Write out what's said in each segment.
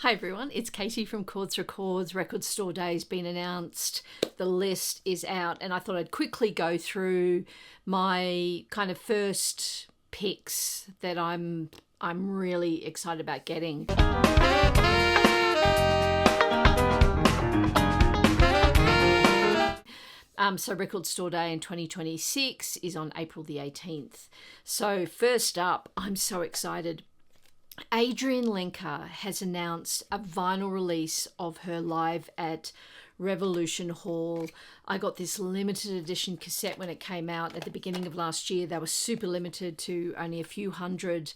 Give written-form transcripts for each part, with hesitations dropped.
Hi everyone, it's Katie from Chords Records. Record Store Day's been announced. The list is out and I thought I'd quickly go through my kind of first picks that I'm really excited about getting. So Record Store Day in 2026 is on April the 18th. So first up, I'm so excited. Adrien Linka has announced a vinyl release of her live at Revolution Hall. I got this limited edition cassette when it came out at the beginning of last year. They were super limited to only a few hundred.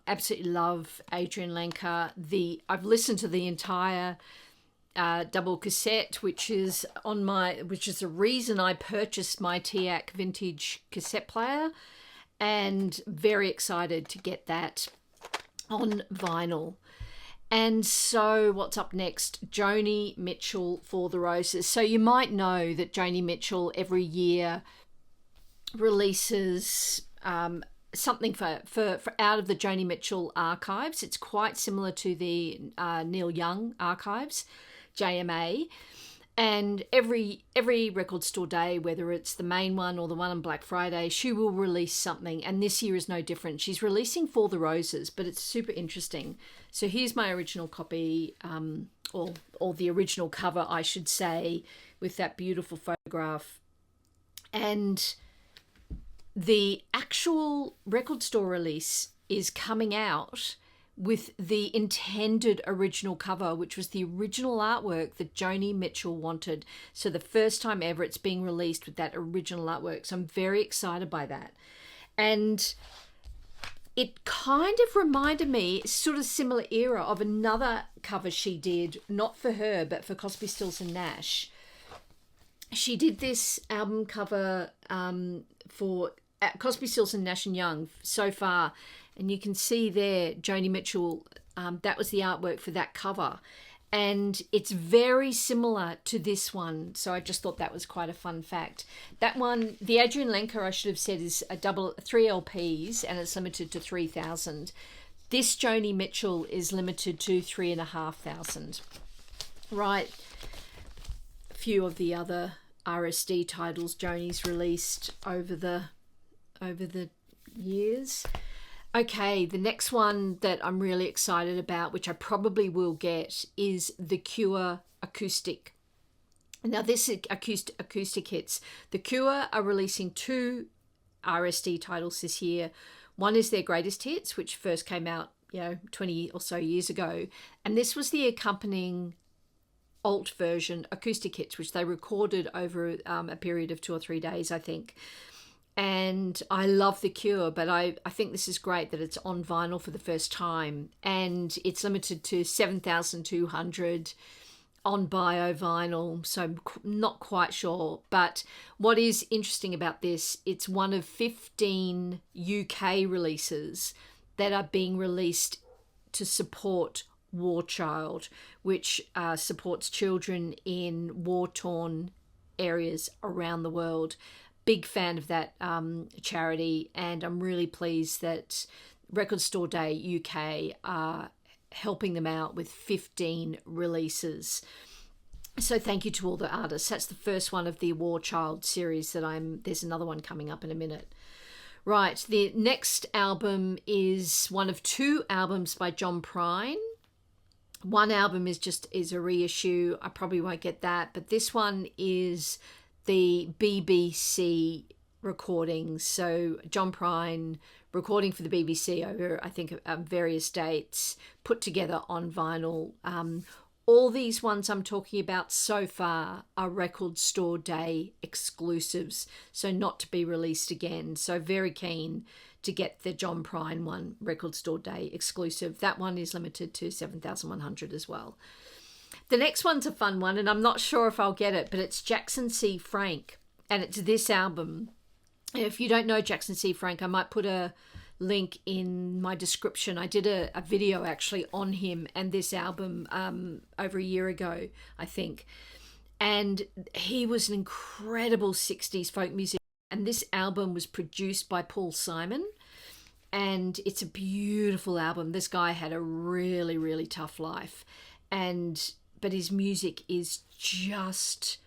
Absolutely love Adrien Linka. I've listened to the entire double cassette, which is the reason I purchased my TAC vintage cassette player, and very excited to get that on vinyl. And so what's up next? Joni Mitchell, For the Roses. So you might know that Joni Mitchell every year releases something for out of the Joni Mitchell archives. It's quite similar to the Neil Young archives, JMA. And every Record Store Day, whether it's the main one or the one on Black Friday, she will release something. And this year is no different. She's releasing For the Roses, but it's super interesting. So here's my original copy, or the original cover, I should say, with that beautiful photograph. And the actual record store release is coming out with the intended original cover, which was the original artwork that Joni Mitchell wanted. So the first time ever it's being released with that original artwork. So I'm very excited by that. And it kind of reminded me, sort of similar era, of another cover she did, not for her, but for Crosby, Stills and Nash. She did this album cover for Crosby, Stills and Nash and Young, So Far. And you can see there, Joni Mitchell, that was the artwork for that cover. And it's very similar to this one. So I just thought that was quite a fun fact. That one, the Adrien Linka, I should have said, is three LPs, and it's limited to 3,000. This Joni Mitchell is limited to 3,500. Right. A few of the other RSD titles Joni's released over the years. Okay, the next one that I'm really excited about, which I probably will get, is The Cure acoustic. Now, this is acoustic hits. The Cure are releasing two RSD titles this year. One is their greatest hits, which first came out, 20 or so years ago. And this was the accompanying alt version, acoustic hits, which they recorded over a period of 2 or 3 days, I think. And I love The Cure, but I think this is great that it's on vinyl for the first time. And it's limited to 7,200 on bio vinyl, so I'm not quite sure. But what is interesting about this, it's one of 15 UK releases that are being released to support War Child, which supports children in war-torn areas around the world. Big fan of that charity, and I'm really pleased that Record Store Day UK are helping them out with 15 releases. So thank you to all the artists. That's the first one of the War Child series there's another one coming up in a minute. Right, the next album is one of two albums by John Prine. One album is a reissue. I probably won't get that, but this one is the BBC recordings. So John Prine recording for the BBC over, I think, various dates, put together on vinyl. All these ones I'm talking about so far are Record Store Day exclusives, so not to be released again. So very keen to get the John Prine one, Record Store Day exclusive. That one is limited to 7,100 as well. The next one's a fun one, and I'm not sure if I'll get it, but it's Jackson C. Frank, and it's this album. If you don't know Jackson C. Frank, I might put a link in my description. I did a video actually on him and this album over a year ago, I think. And he was an incredible 60s folk music, and this album was produced by Paul Simon. and it's a beautiful album. This guy had a really, really tough life, but his music is just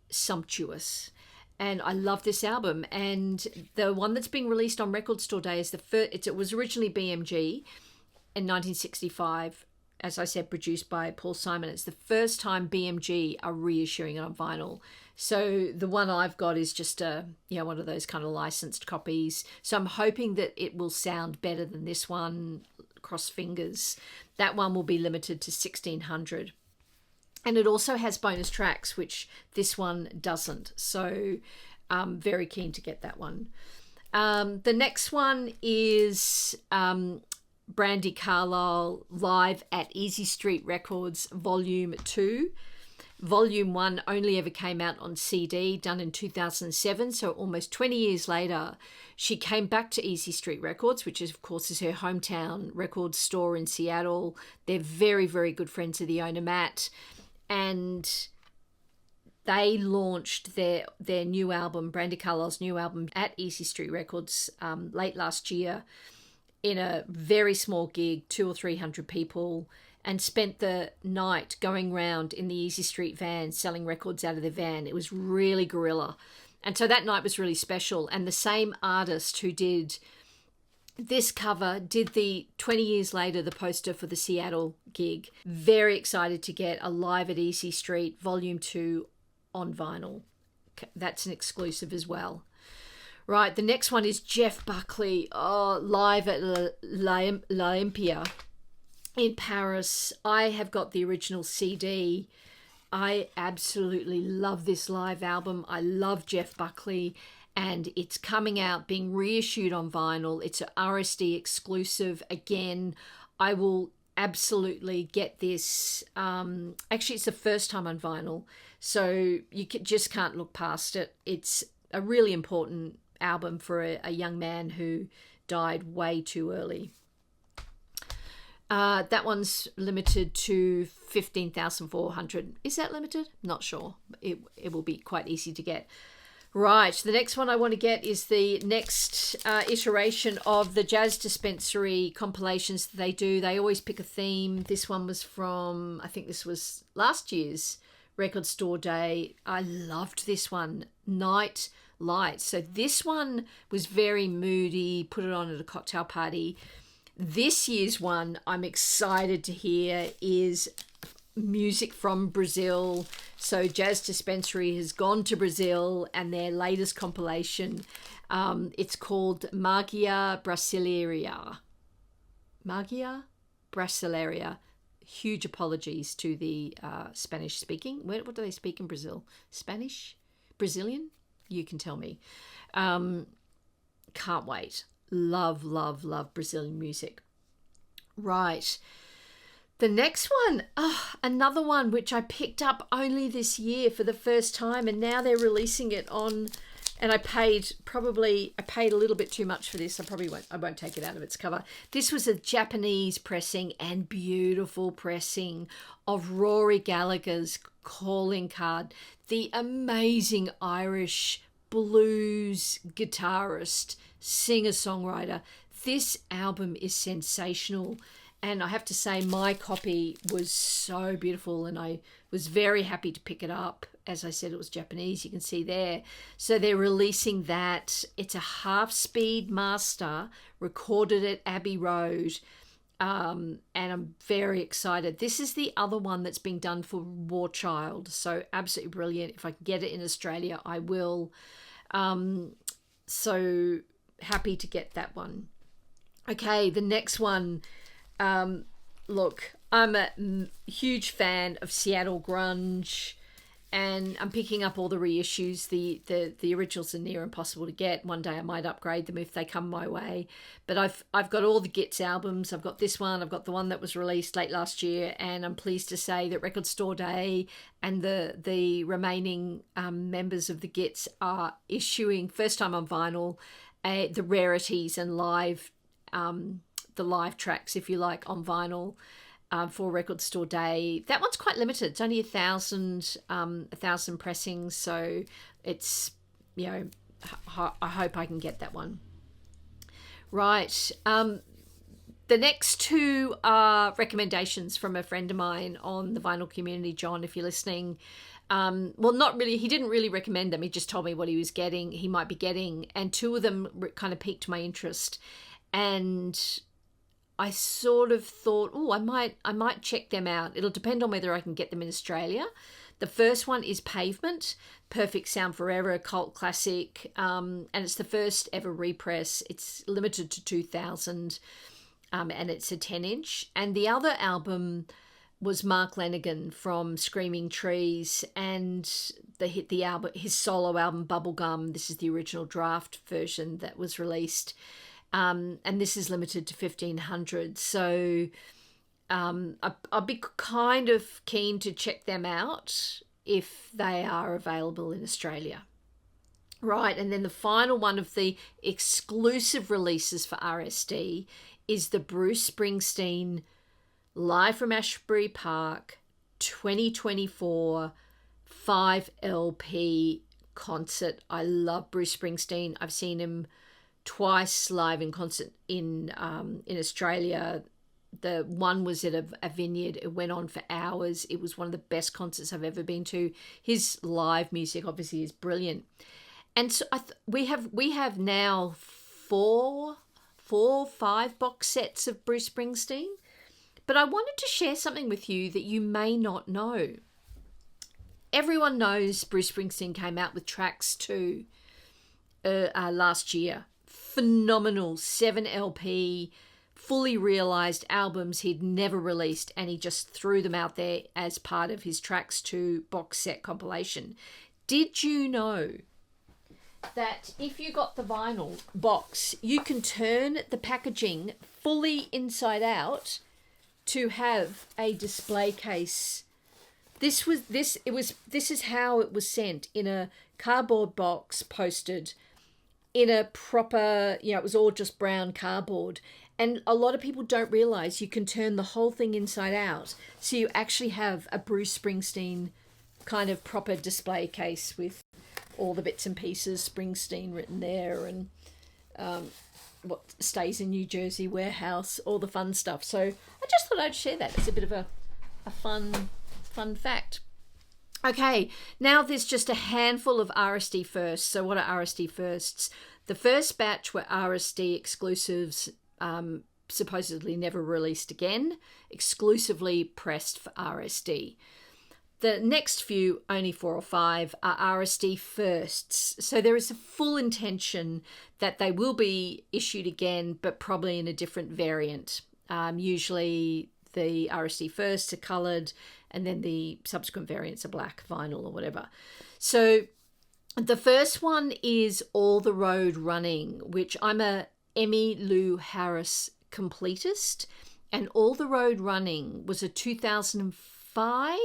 sumptuous. And I love this album. And the one that's being released on Record Store Day is the first. It was originally BMG in 1965, as I said, produced by Paul Simon. It's the first time BMG are reissuing it on vinyl. So the one I've got is just one of those kind of licensed copies. So I'm hoping that it will sound better than this one. Cross fingers. That one will be limited to 1,600. And it also has bonus tracks, which this one doesn't. So I'm very keen to get that one. The next one is Brandi Carlile live at Easy Street Records Volume 2. Volume 1 only ever came out on CD, done in 2007. So almost 20 years later, she came back to Easy Street Records, which is, of course, is her hometown record store in Seattle. They're very, very good friends of the owner, Matt. And they launched their new album, Brandi Carlile's new album, at Easy Street Records late last year in a very small gig, 200 or 300 people, and spent the night going round in the Easy Street van, selling records out of the van. It was really guerrilla. And so that night was really special. And the same artist who did this cover did the 20 years later the poster for the Seattle gig. Very excited to get a Live at Easy Street Volume 2 on vinyl. That's an exclusive as well. Right, the next one is Jeff Buckley, live at l'Olympia in Paris. I have got the original CD. I absolutely love this live album. I love Jeff Buckley. And it's coming out, being reissued on vinyl. It's an RSD exclusive. Again, I will absolutely get this. Actually, it's the first time on vinyl, so you just can't look past it. It's a really important album for a young man who died way too early. That one's limited to 15,400. Is that limited? Not sure. It will be quite easy to get. Right, the next one I want to get is the next iteration of the Jazz Dispensary compilations that they do. They always pick a theme. This one was from, I think this was last year's Record Store Day. I loved this one, Night Light. So this one was very moody, put it on at a cocktail party. This year's one I'm excited to hear is music from Brazil. So Jazz Dispensary has gone to Brazil, and their latest compilation, it's called Magia Brasileira. Huge apologies to the Spanish speaking. What do they speak in Brazil? Spanish? Brazilian? You can tell me. Can't wait. Love Brazilian music. Right. The next one, another one which I picked up only this year for the first time, and now they're releasing it on, and I paid a little bit too much for this. I won't take it out of its cover. This was a Japanese pressing and beautiful pressing of Rory Gallagher's Calling Card, the amazing Irish blues guitarist, singer-songwriter. This album is sensational. And I have to say, my copy was so beautiful, and I was very happy to pick it up. As I said, it was Japanese, you can see there. So they're releasing that. It's a half-speed master, recorded at Abbey Road, and I'm very excited. This is the other one that's being done for War Child, so absolutely brilliant. If I can get it in Australia, I will. So happy to get that one. Okay, the next one. Look, I'm a huge fan of Seattle grunge, and I'm picking up all the reissues. The originals are near impossible to get. One day I might upgrade them if they come my way. But I've got all the Gits albums. I've got this one. I've got the one that was released late last year, and I'm pleased to say that Record Store Day and the remaining members of the Gits are issuing first time on vinyl the rarities and live. The live tracks, if you like, on vinyl for Record Store Day. That one's quite limited. It's only 1,000 pressings, so it's, I hope I can get that one. Right. The next two are recommendations from a friend of mine on the vinyl community, John, if you're listening. Well, not really. He didn't really recommend them. He just told me what he might be getting. And two of them kind of piqued my interest. And I sort of thought, oh, I might check them out. It'll depend on whether I can get them in Australia. The first one is Pavement, Perfect Sound Forever, a cult classic. And it's the first ever repress. It's limited to 2,000. And it's a 10-inch. And the other album was Mark Lanigan from Screaming Trees, and the album, his solo album Bubblegum. This is the original draft version that was released, and this is limited to 1,500. So I'd be kind of keen to check them out if they are available in Australia. Right, and then the final one of the exclusive releases for RSD is the Bruce Springsteen Live from Ashbury Park 2024 5 LP concert. I love Bruce Springsteen. I've seen him twice live in concert in Australia. The one was at a vineyard. It went on for hours. It was one of the best concerts I've ever been to. His live music obviously is brilliant. And so we have now 5 box sets of Bruce Springsteen. But I wanted to share something with you that you may not know. Everyone knows Bruce Springsteen came out with Tracks 2 last year. Phenomenal 7 LP, fully realised albums he'd never released, and he just threw them out there as part of his Tracks 2 box set compilation. Did you know that if you got the vinyl box, you can turn the packaging fully inside out to have a display case? This is how it was sent, in a cardboard box, posted in a proper, it was all just brown cardboard. And a lot of people don't realize you can turn the whole thing inside out, so you actually have a Bruce Springsteen kind of proper display case with all the bits and pieces, Springsteen written there, and what stays in New Jersey warehouse, all the fun stuff. So I just thought I'd share that. It's a bit of a fun fact. Okay, now there's just a handful of RSD firsts. So what are RSD firsts? The first batch were RSD exclusives, supposedly never released again, exclusively pressed for RSD. The next few, only 4 or 5, are RSD firsts. So there is a full intention that they will be issued again, but probably in a different variant. Usually the RSD firsts are coloured, and then the subsequent variants are black vinyl or whatever. So the first one is All the Road Running, which I'm a Emmy Lou Harris completist. And All the Road Running was a 2005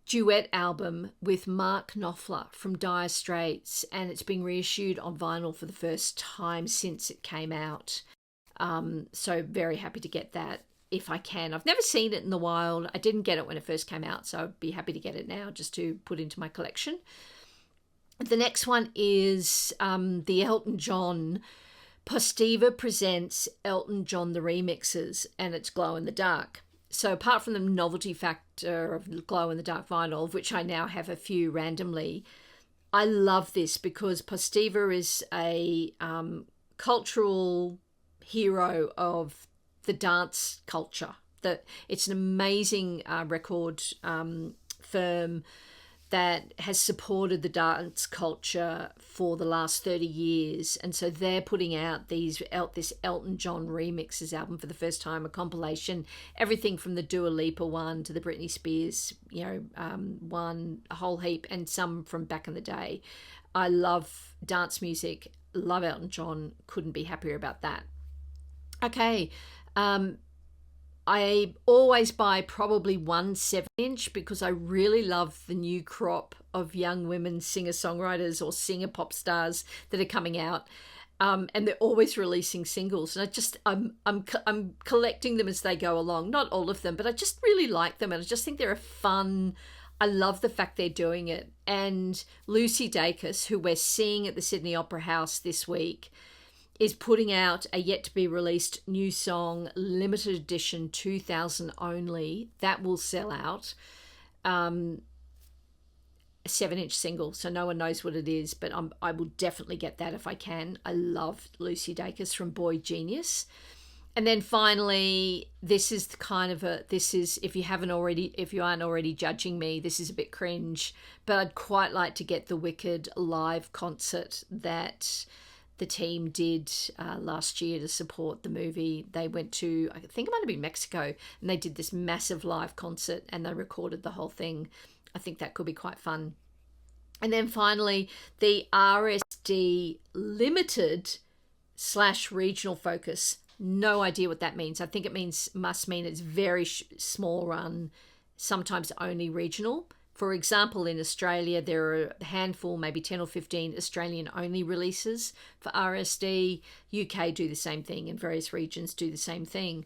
duet album with Mark Knopfler from Dire Straits, and it's been reissued on vinyl for the first time since it came out. So very happy to get that if I can. I've never seen it in the wild. I didn't get it when it first came out, so I'd be happy to get it now just to put into my collection. The next one is the Elton John. Postiva presents Elton John the remixes, and it's glow in the dark. So apart from the novelty factor of glow-in-the-dark vinyl, of which I now have a few randomly, I love this because Postiva is a cultural hero of the dance culture. It's an amazing record firm that has supported the dance culture for the last 30 years. And so they're putting out this Elton John remixes album for the first time, a compilation, everything from the Dua Lipa one to the Britney Spears, one, a whole heap, and some from back in the day. I love dance music, love Elton John, couldn't be happier about that. Okay, I always buy probably 1 7-inch because I really love the new crop of young women singer-songwriters or singer pop stars that are coming out, and they're always releasing singles. And I'm collecting them as they go along. Not all of them, but I just really like them, and I just think they're fun. I love the fact they're doing it. And Lucy Dacus, who we're seeing at the Sydney Opera House this week, is putting out a yet to be released new song, limited edition, 2000 only. That will sell out. A 7-inch single, so no one knows what it is, but I will definitely get that if I can. I love Lucy Dacus from Boy Genius. And then finally, this is if you aren't already judging me, this is a bit cringe, but I'd quite like to get the Wicked live concert that the team did last year to support the movie. They went to, I think it might have been Mexico, and they did this massive live concert and they recorded the whole thing. I think that could be quite fun. And then finally, the RSD limited / regional focus. No idea what that means. I think it must mean it's very small run, sometimes only regional. For example, in Australia, there are a handful, maybe 10 or 15 Australian only releases for RSD. UK do the same thing, and various regions do the same thing.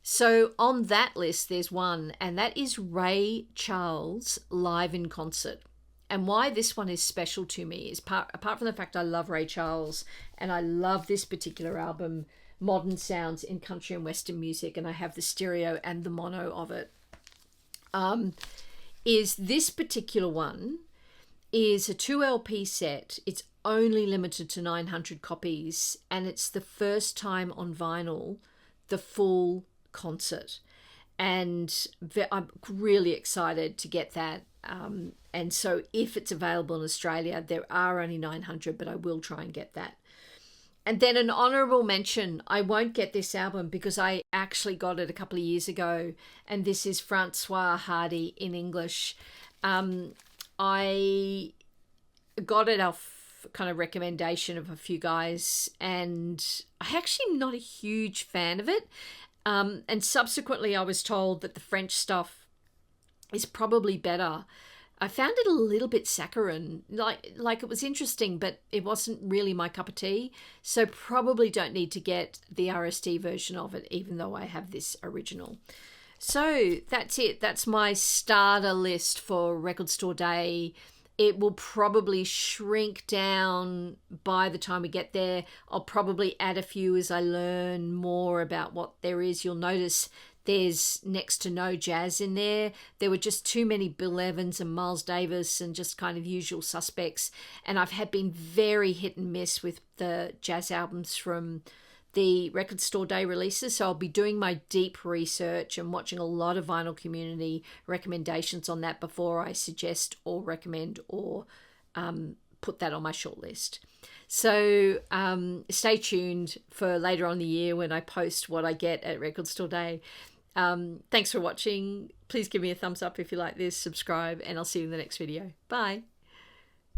So on that list, there's one, and that is Ray Charles live in concert. And why this one is special to me is apart from the fact I love Ray Charles and I love this particular album, Modern Sounds in Country and Western Music, and I have the stereo and the mono of it, is this particular one is a 2 LP set. It's only limited to 900 copies, and it's the first time on vinyl, the full concert. And I'm really excited to get that. And so if it's available in Australia, there are only 900, but I will try and get that. And then an honourable mention, I won't get this album because I actually got it a couple of years ago, and this is Francois Hardy in English. I got it off kind of recommendation of a few guys, and I actually am not a huge fan of it. And subsequently I was told that the French stuff is probably better. I found it a little bit saccharine, like it was interesting, but it wasn't really my cup of tea. So probably don't need to get the RSD version of it, even though I have this original. So that's it. That's my starter list for Record Store Day. It will probably shrink down by the time we get there. I'll probably add a few as I learn more about what there is. You'll notice there's next to no jazz in there. There were just too many Bill Evans and Miles Davis and just kind of usual suspects. And I've been very hit and miss with the jazz albums from the Record Store Day releases. So I'll be doing my deep research and watching a lot of vinyl community recommendations on that before I suggest or recommend or put that on my shortlist. So stay tuned for later on in the year when I post what I get at Record Store Day. Thanks for watching. Please give me a thumbs up if you like this, subscribe, and I'll see you in the next video. Bye.